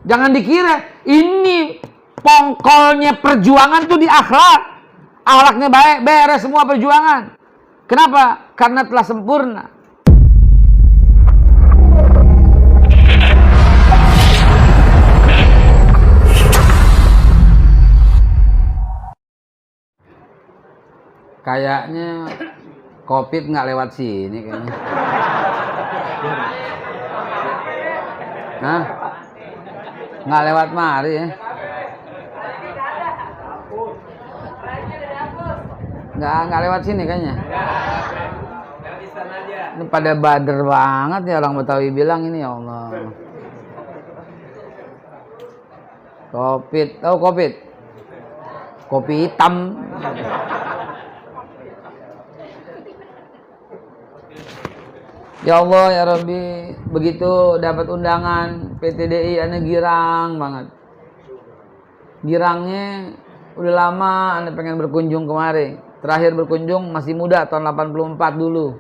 Jangan dikira ini pongkolnya perjuangan tuh di akhlak. Akhlaknya baik, beres semua perjuangan. Kenapa? Karena telah sempurna. Kayaknya COVID nggak lewat sini kayaknya. Hah? Nggak lewat mari ya? Nggak lewat sini kayaknya. Ini pada bader banget ya orang Betawi bilang ini, ya Allah. COVID, oh COVID, kopi hitam. Ya Allah ya Rabbi, begitu dapat undangan PTDI ane girang banget. Girangnya udah lama ane pengen berkunjung kemari. Terakhir berkunjung masih muda tahun 84 dulu.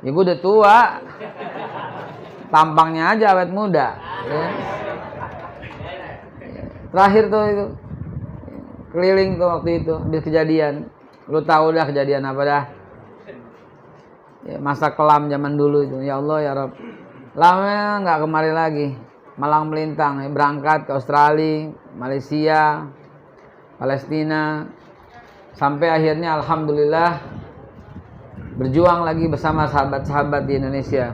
Ya gue udah tua. Tampangnya aja awet muda, ya. Terakhir tuh itu keliling tuh waktu itu habis kejadian. Lu tahu dah kejadian apa dah? Ya, masa kelam zaman dulu itu. Ya Allah ya Rabb, lama nggak kemari lagi, malang melintang ya, berangkat ke Australia, Malaysia, Palestina, sampai akhirnya alhamdulillah berjuang lagi bersama sahabat-sahabat di Indonesia.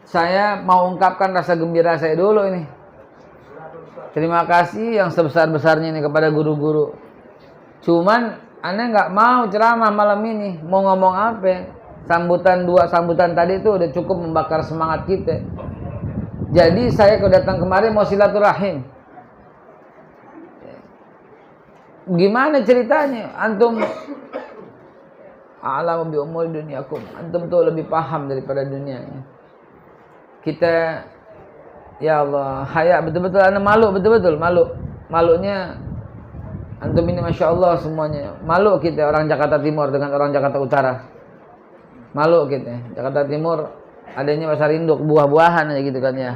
Saya mau ungkapkan rasa gembira saya dulu ini. Terima kasih yang sebesar-besarnya ini kepada guru-guru. Cuman Ane nggak mau ceramah malam ini. Mau ngomong apa? Dua sambutan tadi itu udah cukup membakar semangat kita. Jadi saya kalau datang kemari mau silaturahim. Gimana ceritanya? Antum alam bi umur duniakum. Antum tuh lebih paham daripada dunianya. Kita, ya Allah, haya betul-betul. Ane malu betul-betul, malu. Malunya antum ini Masya Allah semuanya. Malu kita orang Jakarta Timur dengan orang Jakarta Utara. Malu kita. Jakarta Timur adanya pasar induk, buah-buahan aja gitu kan ya.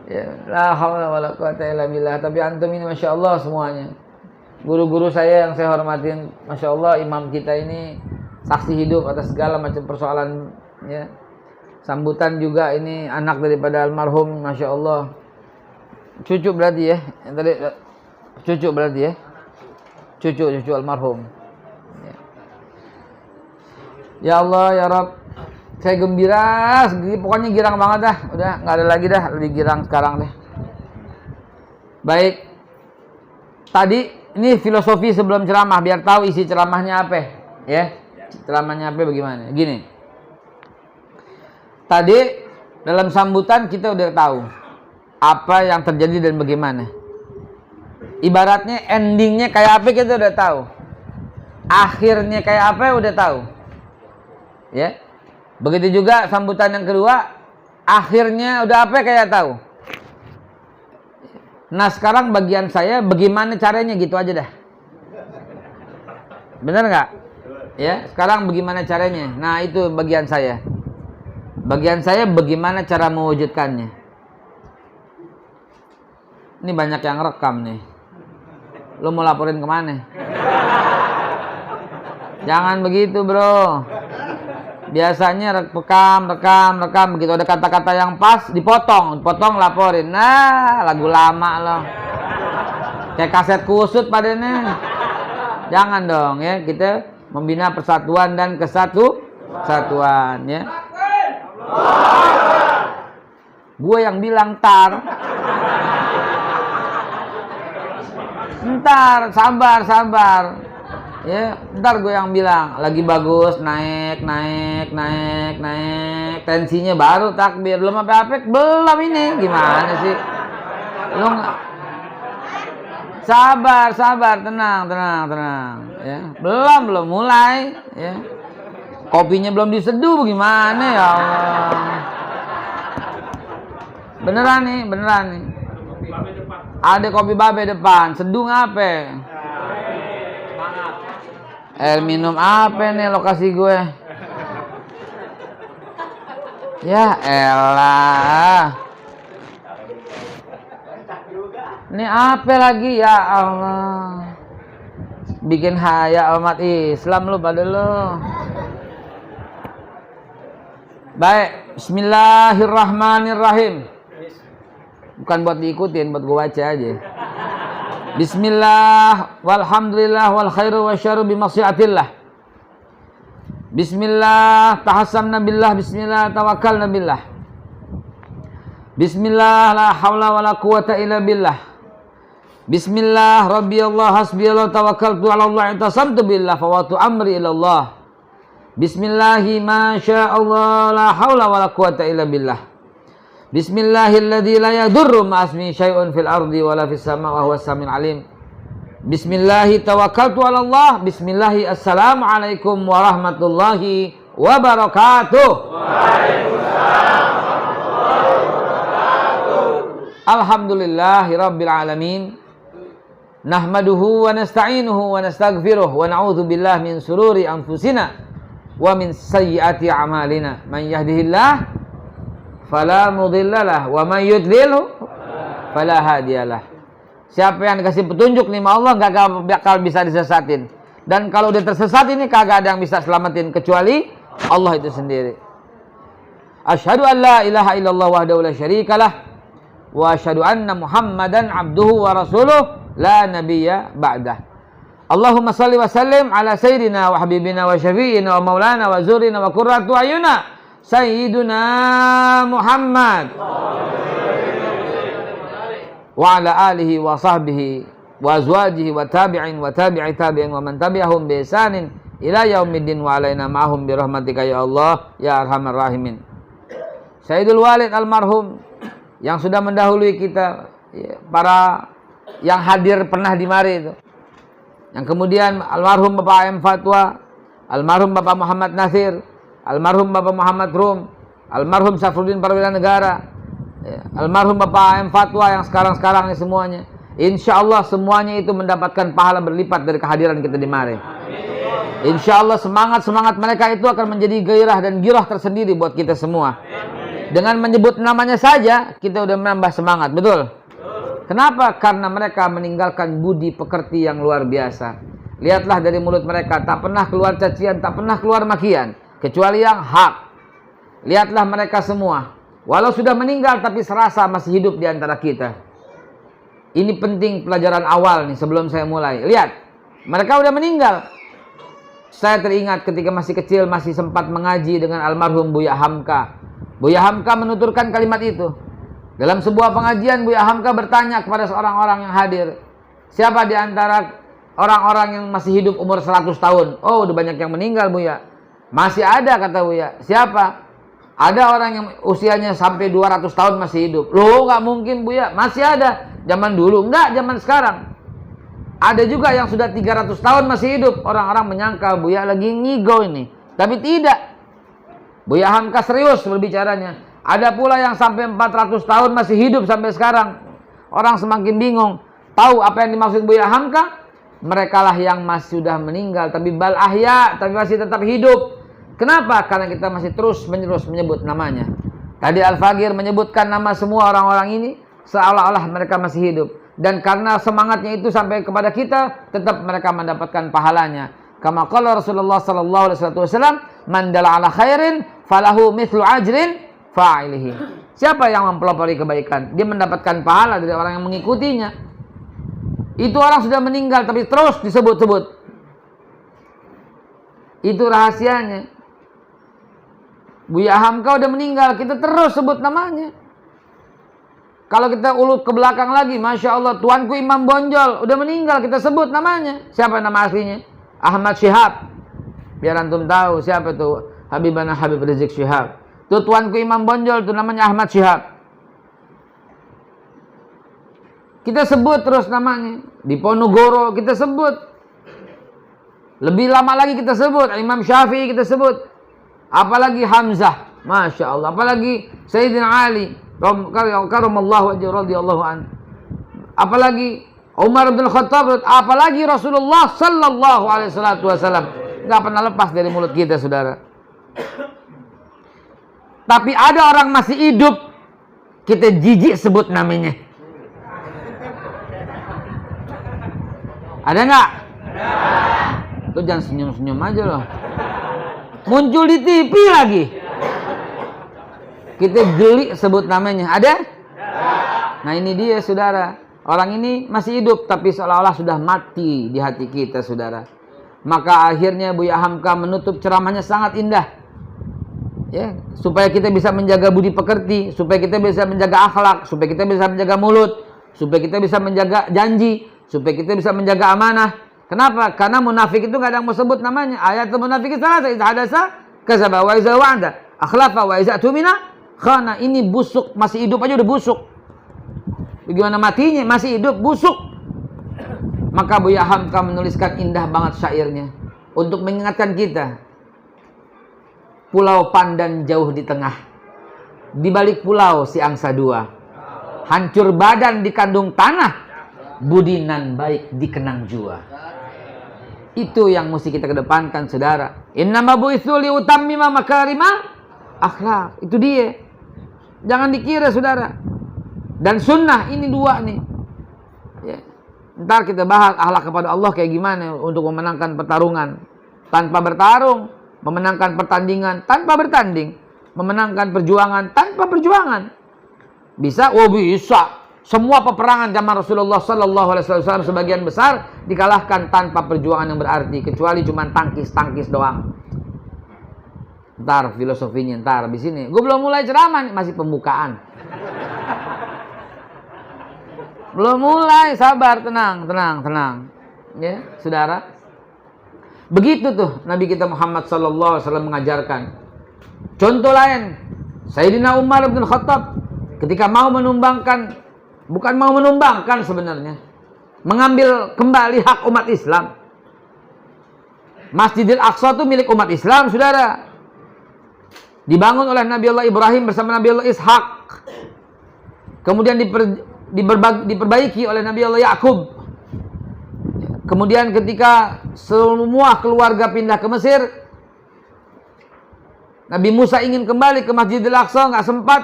Ya, la haula wala quwata illa billah. Tapi antum ini Masya Allah semuanya. Guru-guru saya yang saya hormatin, Masya Allah, imam kita ini saksi hidup atas segala macam persoalan ya. Sambutan juga ini anak daripada almarhum, Masya Allah. Cucu berarti ya, yang tadi cucu berarti ya, cucu almarhum. Ya Allah ya Rabb, saya gembira, pokoknya girang banget dah, udah nggak ada lagi dah, lebih girang sekarang deh. Baik, tadi ini filosofi sebelum ceramah, biar tahu isi ceramahnya apa, ya, ceramahnya apa bagaimana? Gini, tadi dalam sambutan kita udah tahu apa yang terjadi dan bagaimana. Ibaratnya endingnya kayak apa kita udah tahu. Akhirnya kayak apa udah tahu. Ya. Begitu juga sambutan yang kedua, akhirnya udah apa kayak tahu. Nah, sekarang bagian saya bagaimana caranya gitu aja dah. Benar nggak? Ya, sekarang bagaimana caranya? Nah, itu bagian saya. Bagian saya bagaimana cara mewujudkannya. Ini banyak yang rekam nih. Lo mau laporin kemana? Jangan begitu bro. Biasanya rekam. Begitu ada kata-kata yang pas, dipotong laporin. Nah, lagu lama loh. Kayak kaset kusut padanya. Jangan dong ya. Kita membina persatuan dan kesatuan ya. Gue yang bilang tar. Ntar sabar ya, ntar gue yang bilang lagi bagus, naik tensinya baru takbir. Belum apa-apa belum ini, gimana sih lu nggak sabar, tenang ya, belum mulai ya, kopinya belum diseduh, gimana ya Allah. Beneran nih ada kopi babe depan, seduh ngape? Air minum apa nih lokasi gue? Ya elah. Ini apa lagi ya Allah? Bikin haya umat Islam lu pada lu. Baik, bismillahirrahmanirrahim. Bukan buat diikutin, buat gua baca aja. Bismillah, walhamdulillah, wal khairu wasyarru bimasyiatillah. Bismillah, tahassamna billah, bismillah, tawakkalna billah. Bismillah, la hawla wa la quwata illa billah. Bismillah, rabbi Allah, hasbi Allah, tawakkaltu ala Allah, intasamtu billah, fawatu amri ila Allah. Bismillahi ma syaa Allah, la hawla wa la quwata illa billah. Bismillahilladzi la yadurru ma'asmi syai'un fil ardi wa la fis sama' wa huwas samiul alim. Bismillahi tawakkaltu ala Allah. Bismillahi assalamualaikum warahmatullahi wabarakatuh. Waalaikumsalam warahmatullahi wabarakatuh. Alhamdulillahi rabbil alamin. Nahmaduhu wa nasta'inuhu wa nastaghfiruh wa na'udzu billahi min sururi anfusina wa min sayyiati a'malina. Man yahdihillah fala mudhillalah wa man yudlilhu fala hadiyalah. Siapa yang dikasih petunjuk nih sama Allah gak bakal bisa disesatin. Dan kalau udah tersesat ini kagak ada yang bisa selamatin kecuali Allah itu sendiri. Asyhadu an la ilaha illallah wahdahu la syarikalah wa asyhadu anna Muhammadan abduhu wa rasuluh la nabiyya ba'dah. Allahumma shalli wa sallim ala sayyidina wa habibina wa syafi'ina wa maulana wa zurina wa qurratu ayuna Sayyiduna Muhammad wa ala alihi wa sahbihi wa azwajihi wa tabi'in wa tabi'i tabi'in wa man tabi'ahum bi ihsanin ila yaumiddin wa alaina ma'hum bi rahmatika ya Allah ya arhamar rahimin. Sayyidul Walid almarhum yang sudah mendahului kita, para yang hadir pernah di mari itu. Yang kemudian almarhum Bapak AM Fatwa, almarhum Bapak Muhammad Nasir, almarhum Bapak Muhammad Rum, almarhum Syafruddin Perwira Negara, almarhum Bapak AM Fatwa yang sekarang-sekarang ini semuanya. Insya Allah semuanya itu mendapatkan pahala berlipat dari kehadiran kita di mari. Insya Allah semangat-semangat mereka itu akan menjadi gairah dan girah tersendiri buat kita semua. Dengan menyebut namanya saja kita udah menambah semangat, betul? Kenapa? Karena mereka meninggalkan budi pekerti yang luar biasa. Lihatlah dari mulut mereka, tak pernah keluar cacian, tak pernah keluar makian, kecuali yang hak. Lihatlah mereka semua, walau sudah meninggal tapi serasa masih hidup di antara kita. Ini penting pelajaran awal nih sebelum saya mulai. Lihat, mereka udah meninggal. Saya teringat ketika masih kecil masih sempat mengaji dengan almarhum Buya Hamka. Buya Hamka menuturkan kalimat itu. Dalam sebuah pengajian Buya Hamka bertanya kepada seorang orang yang hadir, siapa di antara orang-orang yang masih hidup umur 100 tahun? Oh, udah banyak yang meninggal Buya. Masih ada, kata Buya. Siapa? Ada orang yang usianya sampai 200 tahun masih hidup. Loh, nggak mungkin Buya. Masih ada. Zaman dulu. Enggak, zaman sekarang. Ada juga yang sudah 300 tahun masih hidup. Orang-orang menyangka Buya lagi ngigo ini. Tapi tidak. Buya Hamka serius berbicaranya. Ada pula yang sampai 400 tahun masih hidup sampai sekarang. Orang semakin bingung. Tahu apa yang dimaksud Buya Hamka? Mereka lah yang masih sudah meninggal. Tapi bal ahya. Tapi masih tetap hidup. Kenapa? Karena kita masih terus menerus menyebut namanya. Tadi Al-Fagir menyebutkan nama semua orang-orang ini. Seolah-olah mereka masih hidup. Dan karena semangatnya itu sampai kepada kita. Tetap mereka mendapatkan pahalanya. Kama qala Rasulullah sallallahu alaihi wasallam, man dalla ala khairin falahu mithlu ajrin fa'ilihi. Siapa yang mempelopori kebaikan, dia mendapatkan pahala dari orang yang mengikutinya. Itu orang sudah meninggal tapi terus disebut-sebut. Itu rahasianya. Buya Hamka udah meninggal, kita terus sebut namanya. Kalau kita ulut ke belakang lagi, Masya Allah, Tuanku Imam Bonjol udah meninggal, kita sebut namanya. Siapa nama aslinya? Ahmad Syihab. Biar antum tahu siapa itu Habibana Habib Rizik Syihab. Itu Tuanku Imam Bonjol, itu namanya Ahmad Syihab. Kita sebut terus namanya. Di Ponorogo kita sebut. Lebih lama lagi kita sebut Imam Syafi'i, kita sebut. Apalagi Hamzah, Masya Allah. Apalagi Sayyidina Ali karamallahu wajhahu radhiyallahu anhu. Apalagi Umar bin Khattab, apalagi Rasulullah sallallahu alaihi wasallam. Enggak pernah lepas dari mulut kita, saudara. Tapi ada orang masih hidup, kita jijik sebut namanya. Ada nggak? Lu jangan senyum-senyum aja loh. Muncul di TV lagi. Kita geli sebut namanya. Ada? Nah ini dia saudara. Orang ini masih hidup tapi seolah-olah sudah mati di hati kita saudara. Maka akhirnya Buya Hamka menutup ceramahnya sangat indah. Ya, supaya kita bisa menjaga budi pekerti, supaya kita bisa menjaga akhlak, supaya kita bisa menjaga mulut, supaya kita bisa menjaga janji, supaya kita bisa menjaga amanah. Kenapa? Karena munafik itu nggak ada yang mau sebut namanya. Ayat munafik itu salah. Idza hadasa kadzaba wa idza wa'ada akhlafa wa idza tumina khana. Ini busuk, masih hidup aja udah busuk. Bagaimana matinya? Masih hidup busuk. Maka Buya Hamka menuliskan indah banget syairnya untuk mengingatkan kita. Pulau Pandan jauh di tengah, di balik pulau si angsa dua. Hancur badan di kandung tanah, budi nan baik dikenang jua. Itu yang mesti kita kedepankan saudara. Innama bu'itsu li utammima makarimal akhlak. Itu dia. Jangan dikira saudara. Dan sunnah ini dua nih. Ya. Ntar kita bahas akhlak kepada Allah kayak gimana untuk memenangkan pertarungan tanpa bertarung, memenangkan pertandingan tanpa bertanding, memenangkan perjuangan tanpa perjuangan. Bisa? Oh bisa. Semua peperangan zaman Rasulullah Sallallahu Alaihi Wasallam sebagian besar dikalahkan tanpa perjuangan yang berarti, kecuali cuma tangkis doang. Ntar filosofinya ntar di sini. Gue belum mulai ceramah, masih pembukaan. Belum mulai, sabar, tenang. Ya, saudara. Begitu tuh Nabi kita Muhammad sallallahu alaihi wasallam mengajarkan. Contoh lain, Sayyidina Umar bin Khattab ketika mau menumbangkan, bukan mau menumbangkan sebenarnya, mengambil kembali hak umat Islam. Masjidil Aqsa itu milik umat Islam, saudara. Dibangun oleh Nabi Allah Ibrahim bersama Nabi Allah Ishak. Kemudian diperbaiki oleh Nabi Allah Yakub. Kemudian ketika semua keluarga pindah ke Mesir, Nabi Musa ingin kembali ke Masjidil Aqsa, nggak sempat.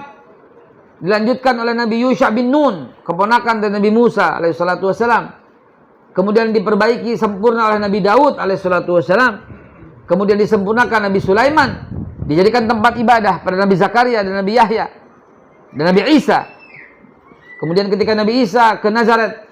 Dilanjutkan oleh Nabi Yusha bin Nun, keponakan dari Nabi Musa alaihissalatu wassalam. Kemudian diperbaiki sempurna oleh Nabi Daud alaihissalatu wassalam. Kemudian disempurnakan Nabi Sulaiman, dijadikan tempat ibadah pada Nabi Zakaria dan Nabi Yahya dan Nabi Isa. Kemudian ketika Nabi Isa ke Nazaret,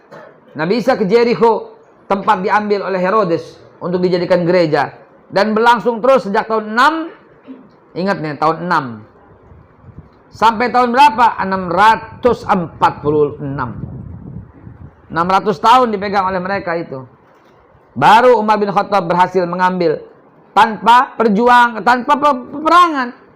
Nabi Isa ke Jericho, tempat diambil oleh Herodes untuk dijadikan gereja. Dan berlangsung terus sejak tahun 6, ingat nih tahun 6. Sampai tahun berapa? 646. 600 tahun dipegang oleh mereka itu. Baru Umar bin Khattab berhasil mengambil tanpa peperangan.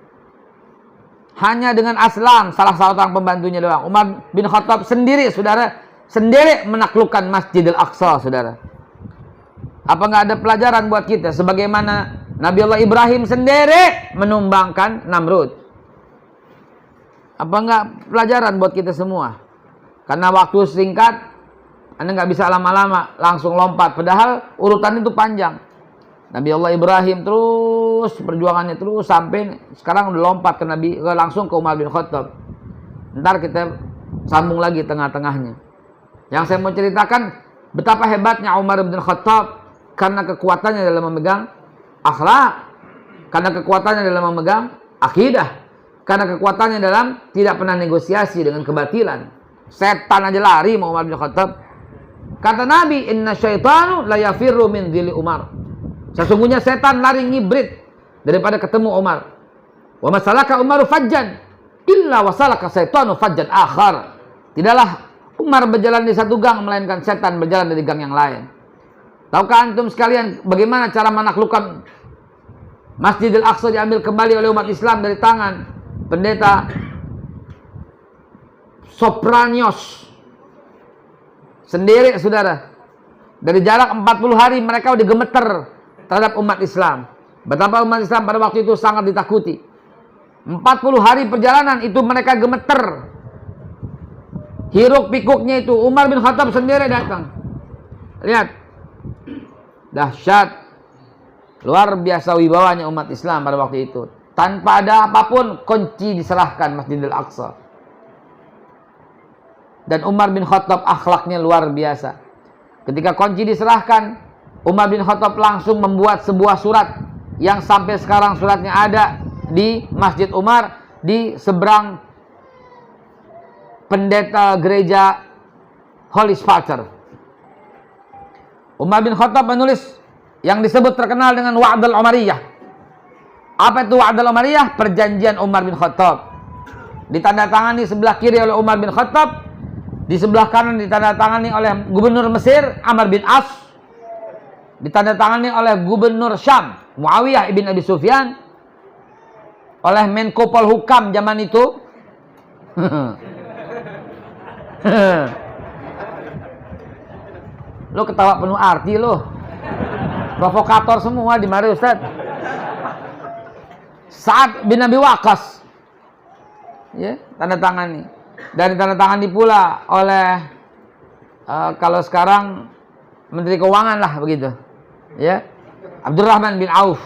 Hanya dengan Aslam, salah seorang pembantunya doang. Umar bin Khattab sendiri, saudara, sendiri menaklukkan Masjidil Aqsa, saudara. Apa nggak ada pelajaran buat kita? Sebagaimana Nabi Allah Ibrahim sendiri menumbangkan Namrud. Apa nggak pelajaran buat kita semua? Karena waktu singkat, Anda nggak bisa lama-lama langsung lompat. Padahal urutan itu panjang. Nabi Allah Ibrahim terus perjuangannya terus sampai sekarang udah lompat ke langsung ke Umar bin Khattab. Ntar kita sambung lagi tengah-tengahnya. Yang saya mau ceritakan betapa hebatnya Umar bin Khattab karena kekuatannya dalam memegang akhlak, karena kekuatannya dalam memegang akidah, karena kekuatannya dalam tidak pernah negosiasi dengan kebatilan. Setan aja lari mau Umar bin Khattab. Kata Nabi, inna syaitanu la yafirru min dhili Umar. Sesungguhnya setan lari ngibrit daripada ketemu Umar. Wa masalaka Umaru fajjan illa wasalaka syaitanu fajjan akhar. Tidaklah Umar berjalan di satu gang melainkan setan berjalan dari gang yang lain. Tahukah antum sekalian bagaimana cara menaklukkan Masjidil Aqsa diambil kembali oleh umat Islam dari tangan pendeta Sopranios sendiri, saudara. Dari jarak 40 hari mereka udah gemeter terhadap umat Islam. Betapa umat Islam pada waktu itu sangat ditakuti. 40 hari perjalanan itu mereka gemeter. Hiruk pikuknya itu Umar bin Khattab sendiri datang. Lihat. Dahsyat. Luar biasa wibawanya umat Islam pada waktu itu. Tanpa ada apapun, kunci diserahkan Masjidil Aqsa. Dan Umar bin Khattab akhlaknya luar biasa. Ketika kunci diserahkan, Umar bin Khattab langsung membuat sebuah surat yang sampai sekarang suratnya ada di Masjid Umar di seberang pendeta gereja Holy Father. Umar bin Khattab menulis yang disebut terkenal dengan Wa'dul Umariyah. Apa itu Wa'dul Umariyah? Perjanjian Umar bin Khattab. Ditandatangani sebelah kiri oleh Umar bin Khattab, di sebelah kanan ditandatangani oleh Gubernur Mesir Amr bin As, ditandatangani oleh Gubernur Syam Muawiyah ibn Abi Sufyan, oleh Menko Polhukam zaman itu lo ketawa penuh arti lo, provokator semua di mari Ustaz. Sa'ad bin Abi Waqqas, ya, tanda tangani. Dan tanda tangani pula oleh kalau sekarang Menteri Keuangan lah begitu, ya, Abdurrahman bin Auf.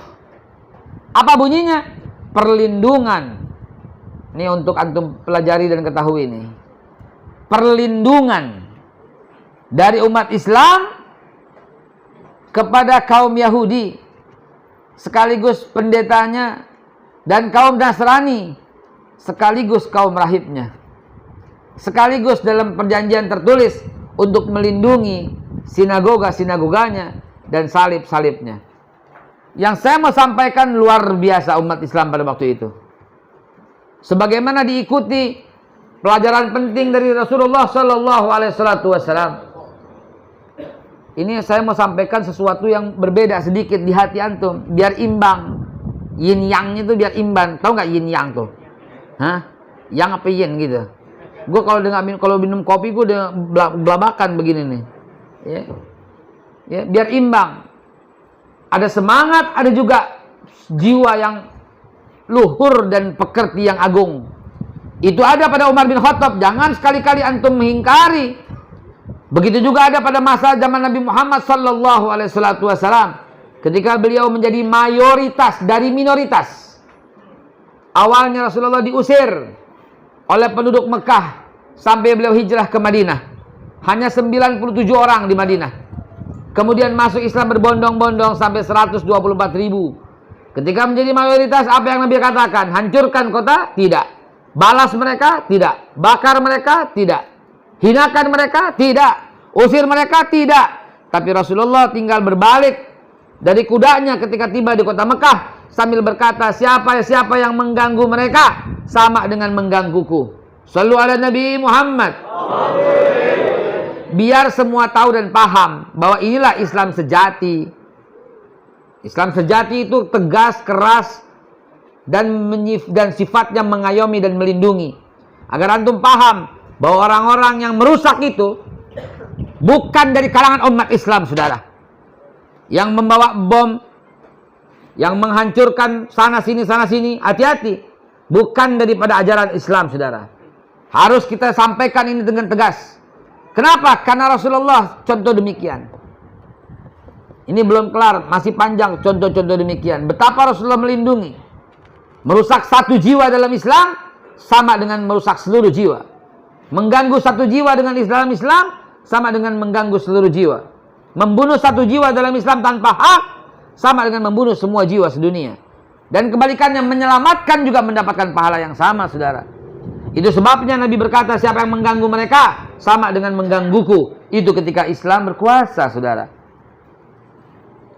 Apa bunyinya? Perlindungan. Ini untuk antum pelajari dan ketahui ini. Perlindungan dari umat Islam kepada kaum Yahudi, sekaligus pendetanya, dan kaum Nasrani, sekaligus kaum rahibnya. Sekaligus dalam perjanjian tertulis untuk melindungi sinagoga-sinagoganya dan salib-salibnya. Yang saya mau sampaikan luar biasa umat Islam pada waktu itu. Sebagaimana diikuti pelajaran penting dari Rasulullah Sallallahu Alaihi Wasallam. Ini saya mau sampaikan sesuatu yang berbeda sedikit di hati antum, biar imbang. Yin yang itu biar imbang. Tahu nggak yin yang tuh? Hah? Yang apa yin gitu? Gue kalau minum kopi gue udah belabakan begini nih. Ya. Ya, biar imbang. Ada semangat, ada juga jiwa yang luhur dan pekerti yang agung. Itu ada pada Umar bin Khattab. Jangan sekali-kali antum mengingkari. Begitu juga ada pada masa zaman Nabi Muhammad sallallahu alaihi wasallam. Ketika beliau menjadi mayoritas dari minoritas. Awalnya Rasulullah diusir oleh penduduk Mekah sampai beliau hijrah ke Madinah. Hanya 97 orang di Madinah. Kemudian masuk Islam berbondong-bondong sampai 124.000. Ketika menjadi mayoritas, apa yang Nabi katakan? Hancurkan kota? Tidak. Balas mereka? Tidak. Bakar mereka? Tidak. Hinakan mereka? Tidak. Usir mereka? Tidak. Tapi Rasulullah tinggal berbalik dari kudanya ketika tiba di kota Mekah sambil berkata, siapa yang mengganggu mereka sama dengan menggangguku. Shallu ala Nabi Muhammad. Biar semua tahu dan paham bahwa inilah Islam sejati. Islam sejati itu tegas, keras, dan sifatnya mengayomi dan melindungi. Agar antum paham bahwa orang-orang yang merusak itu bukan dari kalangan umat Islam, saudara. Yang membawa bom, yang menghancurkan sana sini, hati-hati. Bukan daripada ajaran Islam, saudara. Harus kita sampaikan ini dengan tegas. Kenapa? Karena Rasulullah contoh demikian. Ini belum kelar, masih panjang contoh-contoh demikian. Betapa Rasulullah melindungi. Merusak satu jiwa dalam Islam sama dengan merusak seluruh jiwa. Mengganggu satu jiwa dengan Islam sama dengan mengganggu seluruh jiwa. Membunuh satu jiwa dalam Islam tanpa hak sama dengan membunuh semua jiwa sedunia. Dan kebalikannya, menyelamatkan juga mendapatkan pahala yang sama, saudara. Itu sebabnya Nabi berkata, siapa yang mengganggu mereka sama dengan menggangguku. Itu ketika Islam berkuasa, saudara.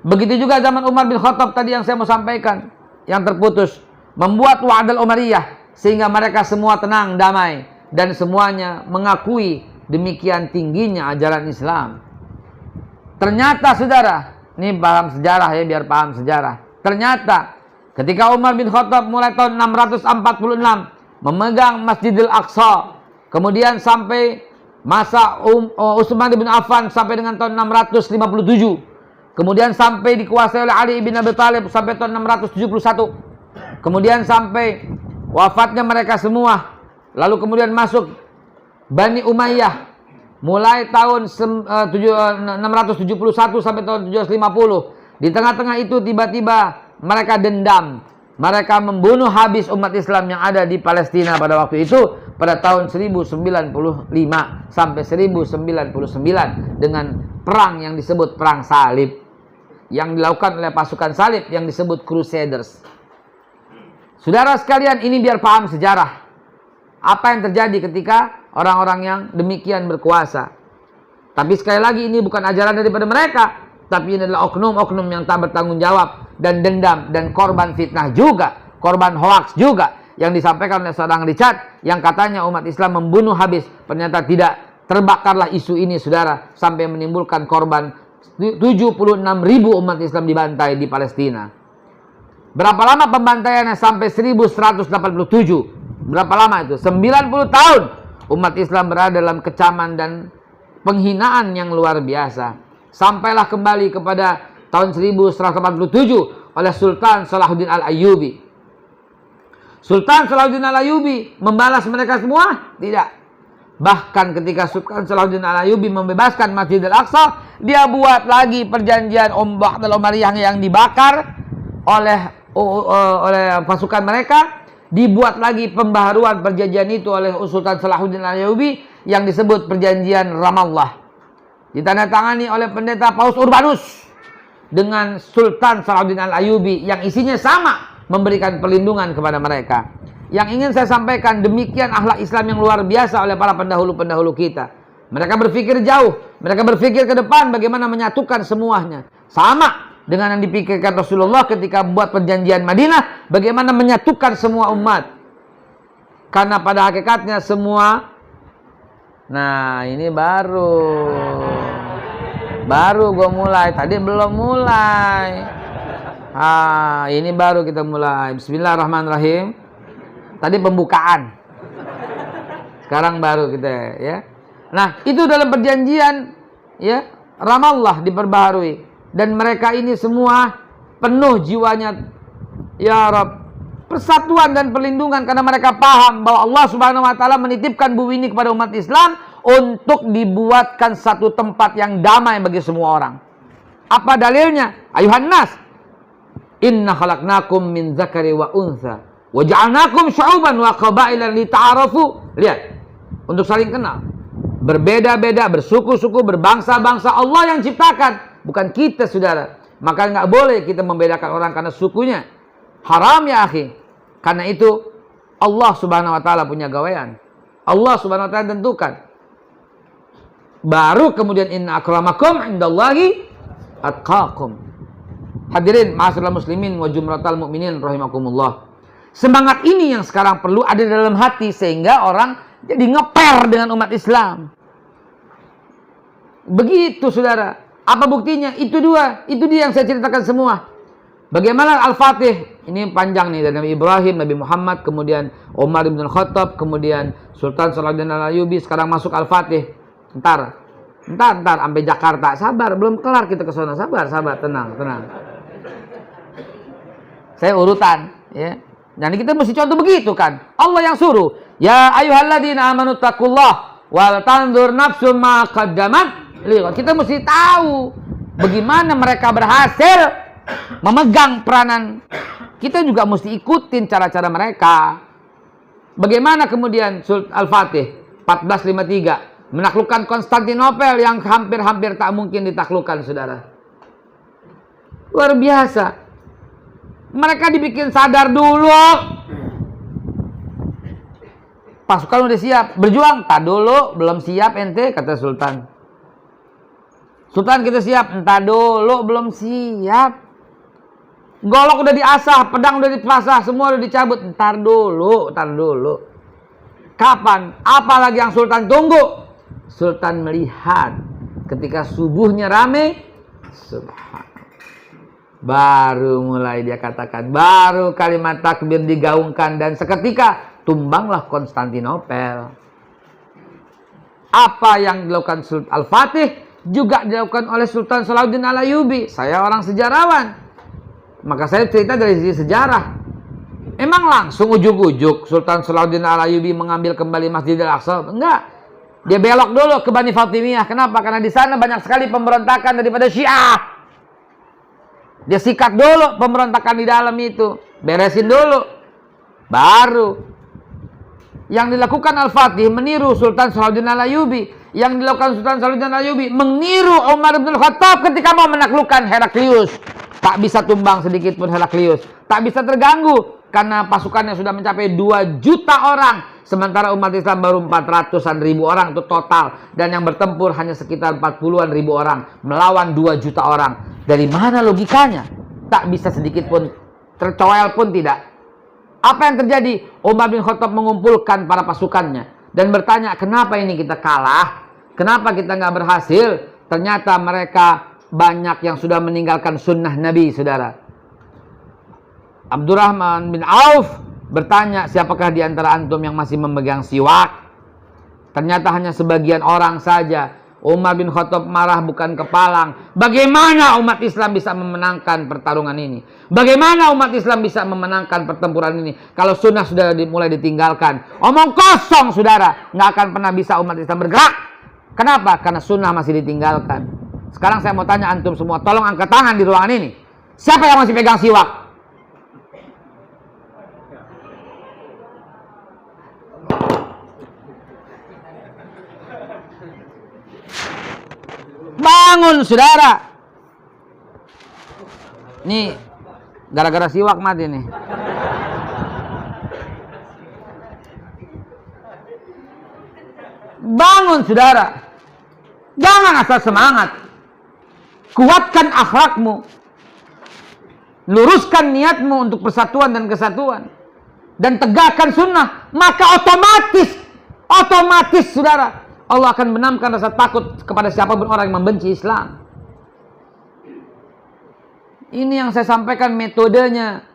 Begitu juga zaman Umar bin Khattab tadi yang saya mau sampaikan, yang terputus, membuat Wa'dul Umariyah sehingga mereka semua tenang, damai, dan semuanya mengakui demikian tingginya ajaran Islam. Ternyata, saudara, ini paham sejarah ya, biar paham sejarah. Ternyata ketika Umar bin Khattab mulai tahun 646 memegang Masjidil Aqsa, kemudian sampai masa Utsman bin Affan sampai dengan tahun 657, kemudian sampai dikuasai oleh Ali bin Abi Thalib sampai tahun 671, kemudian sampai wafatnya mereka semua, lalu kemudian masuk Bani Umayyah mulai tahun 671 sampai tahun 750. Di tengah-tengah itu tiba-tiba mereka dendam. Mereka membunuh habis umat Islam yang ada di Palestina pada waktu itu pada tahun 1095 sampai 1099 dengan perang yang disebut perang salib yang dilakukan oleh pasukan salib yang disebut Crusaders. Saudara sekalian, ini biar paham sejarah. Apa yang terjadi ketika orang-orang yang demikian berkuasa. Tapi sekali lagi ini bukan ajaran daripada mereka, tapi ini adalah oknum-oknum yang tak bertanggung jawab dan dendam dan korban fitnah juga, korban hoaks juga yang disampaikan oleh seorang Richard yang katanya umat Islam membunuh habis. Ternyata tidak, terbakarlah isu ini saudara sampai menimbulkan korban 76.000 umat Islam dibantai di Palestina. Berapa lama pembantaiannya? Sampai 1187. Berapa lama itu? 90 tahun umat Islam berada dalam kecaman dan penghinaan yang luar biasa. Sampailah kembali kepada tahun 1187 oleh Sultan Salahuddin Al-Ayyubi. Sultan Salahuddin Al-Ayyubi membalas mereka semua? Tidak. Bahkan ketika Sultan Salahuddin Al-Ayyubi membebaskan Masjid Al-Aqsa, dia buat lagi perjanjian Ba'd al-Umayyah yang dibakar oleh pasukan mereka. Dibuat lagi pembaharuan perjanjian itu oleh Sultan Salahuddin Al-Ayyubi yang disebut perjanjian Ramallah. Ditandatangani oleh pendeta Paus Urbanus dengan Sultan Salahuddin Al-Ayyubi yang isinya sama, memberikan perlindungan kepada mereka. Yang ingin saya sampaikan, demikian akhlak Islam yang luar biasa oleh para pendahulu-pendahulu kita. Mereka berpikir jauh, mereka berpikir ke depan bagaimana menyatukan semuanya. Sama dengan yang dipikirkan Rasulullah ketika buat perjanjian Madinah, bagaimana menyatukan semua umat. Karena pada hakikatnya semua, nah ini baru gue mulai, tadi belum mulai. Ini baru kita mulai. Bismillahirrahmanirrahim. Tadi pembukaan, sekarang baru kita ya. Nah itu dalam perjanjian ya Ramallah diperbaharui. Dan mereka ini semua penuh jiwanya, ya Rabb, persatuan dan perlindungan karena mereka paham bahwa Allah Subhanahu wa taala menitipkan bumi ini kepada umat Islam untuk dibuatkan satu tempat yang damai bagi semua orang. Apa dalilnya? Ayuhan nas, inna khalaqnakum min dzakari wa untha wa ja'alnakum syu'uban wa qabailan lita'arafu. Lihat, untuk saling kenal. Berbeda-beda, bersuku-suku, berbangsa-bangsa, Allah yang ciptakan. Bukan kita saudara. Maka nggak boleh kita membedakan orang karena sukunya. Haram ya akhi. Karena itu Allah Subhanahu wa taala punya gawean. Allah Subhanahu wa taala tentukan. Baru kemudian inna akramakum indallahi atqakum. Hadirin ma'asyiral muslimin wa jumratal mu'minin rahimakumullah. Semangat ini yang sekarang perlu ada dalam hati sehingga orang jadi ngeper dengan umat Islam. Begitu saudara. Apa buktinya? Itu dia yang saya ceritakan semua. Bagaimana Al-Fatih? Ini panjang nih, dari Nabi Ibrahim, Nabi Muhammad, kemudian Umar bin Khattab, kemudian Sultan Salahuddin Al-Ayyubi, sekarang masuk Al-Fatih. Ntar sampai Jakarta. Sabar, belum kelar kita ke sana. Sabar, tenang. Saya urutan, ya. Jadi kita mesti contoh begitu kan. Allah yang suruh, ya ayyuhalladzina amanu taqullah wal tanzur nafsum ma qaddamat. Kita mesti tahu bagaimana mereka berhasil memegang peranan. Kita juga mesti ikutin cara-cara mereka. Bagaimana kemudian Al-Fatih 1453 menaklukkan Konstantinopel yang hampir-hampir tak mungkin ditaklukkan, saudara. Luar biasa. Mereka dibikin sadar dulu. Pasukan udah siap, berjuang. Tak dulu, belum siap ente, kata Sultan. Sultan kita siap, entah dulu, belum siap. Golok udah diasah, pedang udah dipasah, semua udah dicabut. Entar dulu. Kapan? Apalagi yang Sultan tunggu? Sultan melihat ketika subuhnya rame, subhanallah. Baru mulai dia katakan, baru kalimat takbir digaungkan dan seketika tumbanglah Konstantinopel. Apa yang dilakukan Sultan Al-Fatih juga dilakukan oleh Sultan Salahuddin Al-Ayyubi. Saya orang sejarawan, maka saya cerita dari sisi sejarah. Emang langsung ujuk-ujuk Sultan Salahuddin Al-Ayyubi mengambil kembali Masjid Al-Aqsa? Enggak. Dia belok dulu ke Bani Fatimiyah. Kenapa? Karena di sana banyak sekali pemberontakan daripada Syiah. Dia sikat dulu pemberontakan di dalam itu. Beresin dulu. Baru. Yang dilakukan Al-Fatih meniru Sultan Salahuddin Al-Ayyubi. Yang dilakukan Sultan Salahuddin Al-Ayyubi meniru Umar bin Khattab ketika mau menaklukkan Heraklius. Tak bisa tumbang sedikit pun Heraklius. Tak bisa terganggu. Karena pasukannya sudah mencapai 2 juta orang. Sementara umat Islam baru 400-an ribu orang itu total. Dan yang bertempur hanya sekitar 40-an ribu orang. Melawan 2 juta orang. Dari mana logikanya? Tak bisa sedikit pun, tercoel pun tidak. Apa yang terjadi? Umar bin Khattab mengumpulkan para pasukannya. Dan bertanya, kenapa ini kita kalah? Kenapa kita nggak berhasil? Ternyata mereka banyak yang sudah meninggalkan sunnah Nabi, saudara. Abdurrahman bin Auf bertanya, siapakah di antara antum yang masih memegang siwak? Ternyata hanya sebagian orang saja. Umar bin Khattab marah bukan kepalang. Bagaimana umat Islam bisa memenangkan pertarungan ini? Bagaimana umat Islam bisa memenangkan pertempuran ini kalau sunnah sudah mulai ditinggalkan? Omong kosong, saudara. Nggak akan pernah bisa umat Islam bergerak. Kenapa? Karena sunnah masih ditinggalkan. Sekarang saya mau tanya antum semua, tolong angkat tangan di ruangan ini. Siapa yang masih pegang siwak? Bangun, saudara. Nih, gara-gara siwak mati nih. Bangun, saudara. Jangan asal semangat. Kuatkan akhlakmu. Luruskan niatmu untuk persatuan dan kesatuan. Dan tegakkan sunnah. Maka otomatis, saudara, Allah akan benamkan rasa takut kepada siapapun orang yang membenci Islam. Ini yang saya sampaikan metodenya.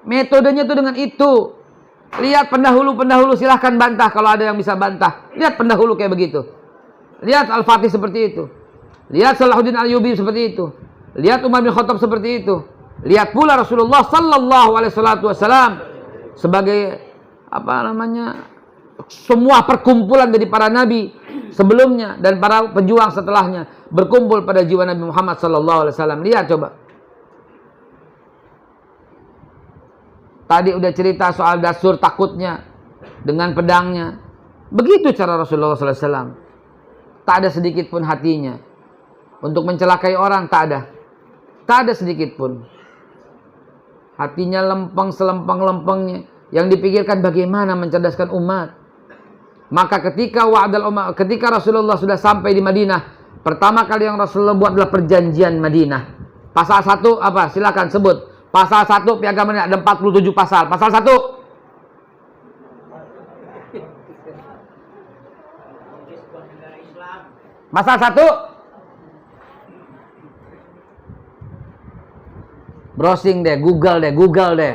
Metodenya itu dengan itu. Lihat pendahulu-pendahulu, silahkan bantah kalau ada yang bisa bantah. Lihat pendahulu kayak begitu. Lihat Al-Fatih seperti itu. Lihat Salahuddin Al-Ayyubi seperti itu. Lihat Umar bin Khattab seperti itu. Lihat pula Rasulullah sallallahu alaihi wasallam sebagai semua perkumpulan dari para nabi sebelumnya dan para pejuang setelahnya berkumpul pada jiwa Nabi Muhammad sallallahu alaihi wasallam. Lihat coba. Tadi udah cerita soal Dasur takutnya dengan pedangnya. Begitu cara Rasulullah sallallahu alaihi wasallam. Tak ada sedikit pun hatinya untuk mencelakai orang, tak ada. Tak ada sedikit pun. Hatinya lempeng selempeng-lempengnya. Yang dipikirkan bagaimana mencerdaskan umat. Maka ketika Rasulullah sudah sampai di Madinah, pertama kali yang Rasulullah buat adalah perjanjian Madinah. Pasal 1 apa? Silakan sebut. Pasal 1 Piagam Madinah ada 47 pasal. Pasal 1. Pasal 1. Browsing deh, Google deh.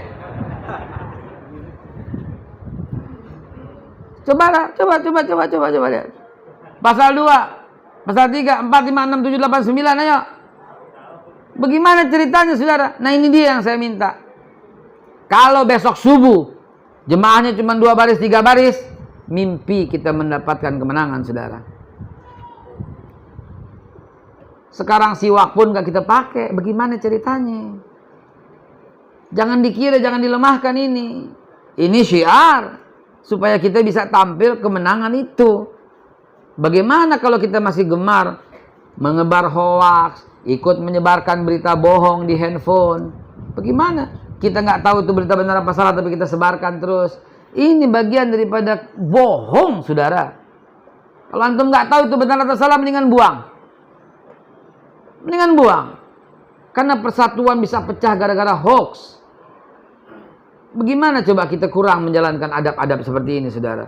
Coba lihat. Pasal 2, pasal 3, 4, 5, 6, 7, 8, 9, ayo. Bagaimana ceritanya, saudara? Nah, ini dia yang saya minta. Kalau besok subuh jemaahnya cuma 2 baris, 3 baris, mimpi kita mendapatkan kemenangan, saudara. Sekarang siwak pun gak kita pakai. Bagaimana ceritanya? Jangan dikira, jangan dilemahkan ini. Ini syiar supaya kita bisa tampil kemenangan itu. Bagaimana kalau kita masih gemar menyebar hoaks, ikut menyebarkan berita bohong di handphone? Bagaimana? Kita nggak tahu itu berita benar apa salah, tapi kita sebarkan terus. Ini bagian daripada bohong, saudara. Kalau antum nggak tahu itu benar atau salah, mendingan buang. Karena persatuan bisa pecah gara-gara hoax. Bagaimana coba kita kurang menjalankan adab-adab seperti ini, saudara?